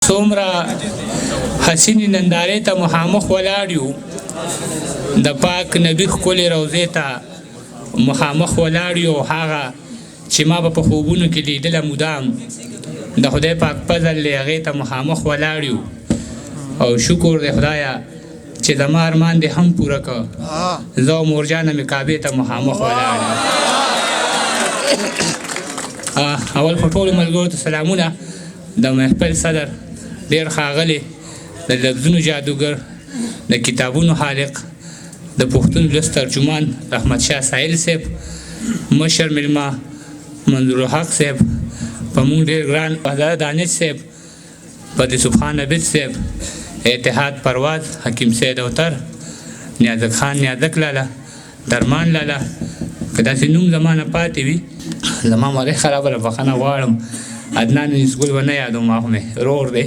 څومره حسینې نندارې ته مخامخ ولاړ یو د پاک نبي ښکلې روضې ته مخامخ ولاړ یو هغه چې ما به په خوبونو کې لیدله مدام د خدای پاک فضل دی هغې ته مخامخ ولاړ یو او شکر دی خدایه چې زما ارمان دې هم پوره کړه زه او مورجانه مې کعبې ته مخامخ ولاړ یم اول خو ټولو ملګرو ته سلامونه د محفل صدر ډېر ښاغلی د لفظونو جادوګر د کتابونو خالق د پښتون ولس ترجمان رحمتشاه سایل صاحب مشر مېلمه منظورالحق صاحب په مونږ ډېر ګران حضرت دانش صاحب په د سبحان عبید صاحب اتحاد پرواز حکیم سید اوتر نیازک خان نیازک لاله درمان لاله که داسې نوم زما نه پاتې وي زما مرۍ خرابه ده بخښنه غواړم عدنان نسګل ونه یادوم هغه مې رور دی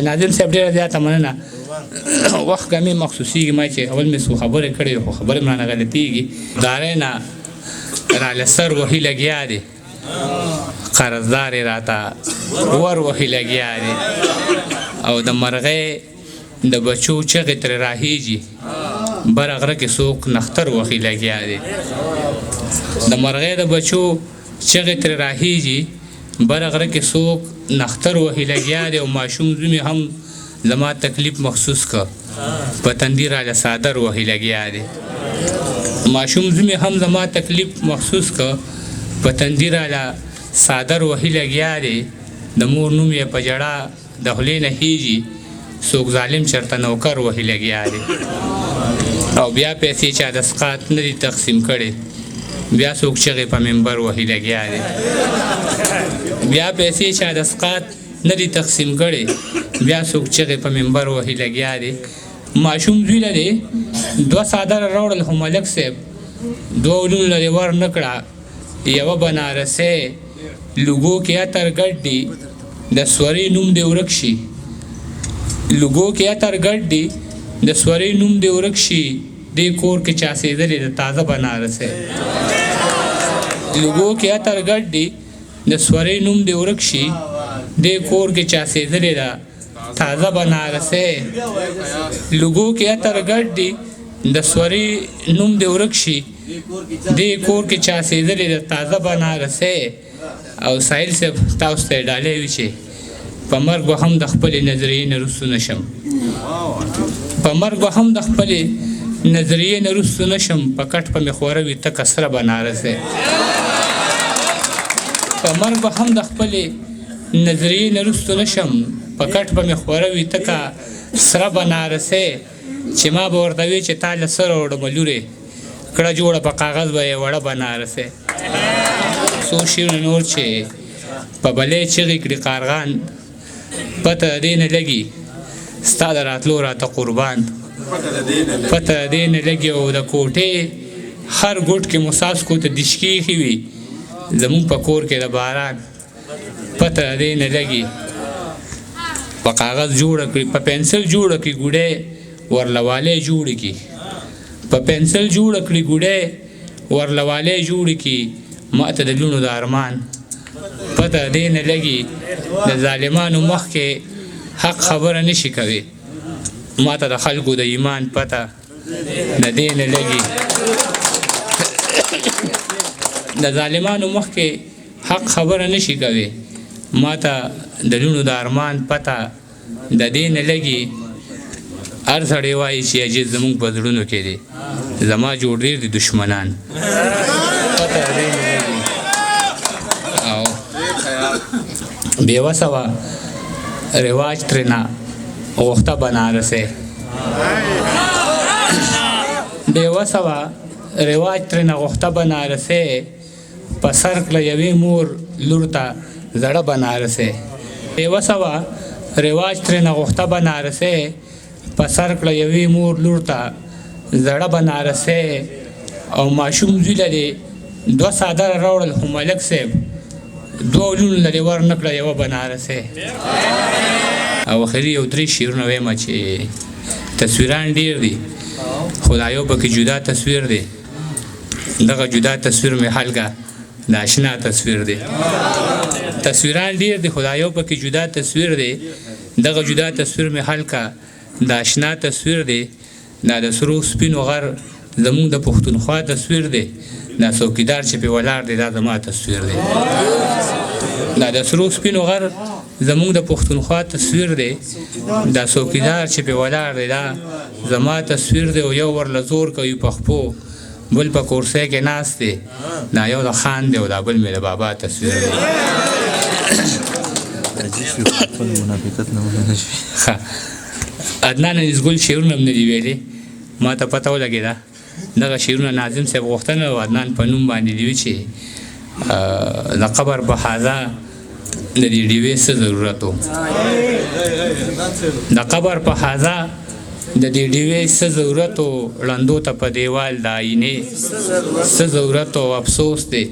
ناظم صاحب ډېره زیاته مننه وخت کمې مخصوصېږي ما چې اول مې څو خبرې کړې خو خبرې مې رانه غلطېږي دارۍ نه راله سر وهي لګیا دی قرضدار یې راته ور وهي لګیا دی او د مرغۍ د بچو چغې ترې راهیږي بره غره کې څوک نختر وهي لګیا دی د مرغۍ د بچو چغې ترې راهیږي بره غره کې څوک نختر وهي لګیا دی او ماشوم زوی مې هم زما تکلیف محسوس که په تندي راله څادر وهي لګیا دی ماشوم زوی مې هم زما تکلیف محسوس که په تندي راله څادر وهي لګیا دی د مور نوم یې په جړه د خولې نه هیږي څوک ظالم چېرته نوکر وهي لګیا دی او بیا پیسې چا د سقاط نه دي تقسیم کړې بیا څوک چغې په منبر وهي لګیا دی بیا پیسې چا د سقاط نه دي تقسیم کړې بیا څوک چغې په منبر وهي لګیا دی ماشوم زوی لرې دوه څادره راوړل خو ملک صاحب دوه ولونو لرې ور نه کړه یوه بنارسۍ لوګو کې عطر ګډ دی د سورې نوم دې ورک شي لوګو کې عطر ګډ دی د سورې نوم دې ورک شي دې کور کې چاسېدلې د تازه بنارسۍ لوګو کې عطر ګډ دی د سورې نوم دې ورک شي دې کور کې چاسېدلې ده تازه بنارسۍ لوګو کې عطر ګډ دی د سورې نوم دې ورک شي دې کور کې چاسېدلې ده تازه بنارسۍ او سایل صاحب تاسو ته ډالۍ وي چې په مرګ به هم د خپلې نظریې نه رسو نشم په مرګ به هم د خپلې نظریې نه رسو نشم په کټ په مې خوره وي تکه سره بنارسۍ په مرګ به هم د خپلې نظریې نه رسو نشم په کټ په مې خوره وي تکه سره بنارسۍ چې ما به ورته وي چې تا له سره وړمه لورې کړه جوړه په کاغذ به یې وړه بنارسۍ څو شعرونه نور چې په بلې چغې کړي کارغان پته د دې نه لګي ستا د راتلو راته قربان پته د دې نه لګي او د کوټې هر ګوټ کې مو څاڅکو ته دشکې ایښې وي زموږ په کور کې د باران پته د دې نه لګي په کاغذ جوړه کړي په پنسل جوړه کړي ګوډۍ ورلوالی جوړې کړي په پنسل جوړه کړي ګوډۍ ورلوالی جوړې کړي ما ته د لوڼو د ارمان پته دې نه لګي د ظالمانو مخ کې حق خبره نشي کوي ما ته د خلکو د ایمان پته د دې نه لګي د ظالمانو مخ کې حق خبره نشي کوي ما ته د لوڼو د ارمان پته د دې نه لګي هر سړی وایي چې عجیب زموږ په زړونو کې دی زما جوړ ډېر دي دشمنان پته د دې نه لګي او بېوسه وه رواج ترېنه غوښته بنارسۍ بېوسه وه رواج ترېنه غوښته بنارسۍ په سر کړه یوې مور لور ته زړه بنارسۍ بېوسه وه رواج ترېنه غوښته بنارسۍ په سر کړه یوې مور لور ته زړه بنارسۍ او ماشوم زوی لرې دوه څادره راوړل خو ملک صاحب دوه ولونو لرې ور نه کړه یوه بنارسۍ او اخري یو درې شعرونه ویمه چې تصویران ډېر دي خو دا یو پکې جدا تصویر دی دغه جدا تصویر مې حل کړه د اشنا تصویر دی. تصویران ډېر دي خو دا یو پکې جدا تصویر دی. دغه جدا تصویر مې حل کا. د اشنا تصویر دی. دا د سرو سپینو غر زمونږ د پښتونخوا تصویر دی. دا څوکیدار چې پې ولاړ دی دا زما تصویر دی. دا د سرو سپینو غر زمونږ د پښتونخوا تصویر دی. دا څوکیدار چې پې ولاړ دی دا زما تصویر دی. او یو ورله زور کوي پخپو بل په کورسۍ کې ناست دی. دا یو د خان دی او دا بل مې د بابا تصویر دی. عدنان انیسګل شعرونه هم نه دي ویلي. ما ته پته ولګېده دغه شعرونه ناظم صاحب غوښتنه و عدنان په نوم باندې دي چې د قبر په حاضه د دې ډیوې څه ضرورت و. د قبر په حاضه د دې ډیوې څه ضرورت و. ړندو ته په دیوال د آینې څه ضرورت و. افسوس دی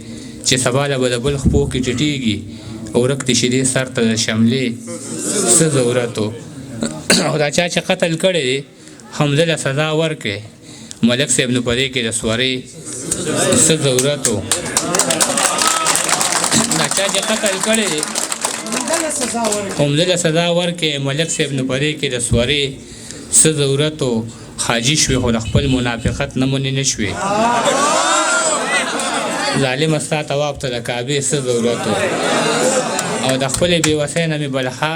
چې سبا له به د بل خپو کې ټیټېږي ورک د شیدې سر ته د شملې څه ضرورت و. او دا چا چې قتل کړی دی حمزه له سزا ورکړې. ملک صاحب نو په دې کې د سورې څه ضرورت و. دا چا چې قتل کړی دی حمزه له سزا ورکړې. ملک صاحب نو په دې کې د سورې څه ضرورت و. حاجي شوې خو د خپل منافقت نه منې نه شوې. ظالمه ستا طواف ته د کعبې څه ضرورت و. او د خپلې بېوسۍ نه مې بلخا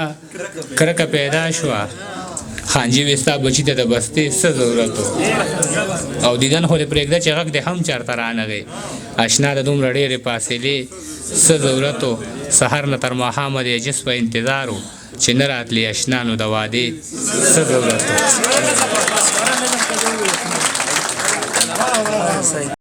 کرکه پیدا شوه. خانجي وې ستا بچي ته د بستې څه ضرورت و. او دیدن خو دې پرېږده چې غږ دې هم چېرته رانغی. اشنا د دومره ډېرې فاصلې څه ضرورت و. سحر نه تر ماښامه د جس په انتظار و چې نه راتلې اشنا نو د وادې څه ضرورت و.